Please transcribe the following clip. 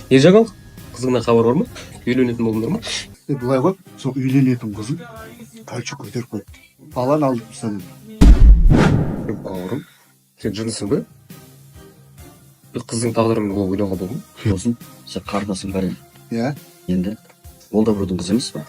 Ержагал, кызыңдан кабар барбы? Үйлөнөтүн болдуңдар ма? Былай ғой, сол үйленетін қызын тальчик көтеріп қойыпты. Баланы алып тастады. Бауырым, сен жындысың ба? Кыздың тағдырын ойлауға болмайды. Досым, сен қарындасың бар енді. Иә, Енді ол да біреудің қызы емес па?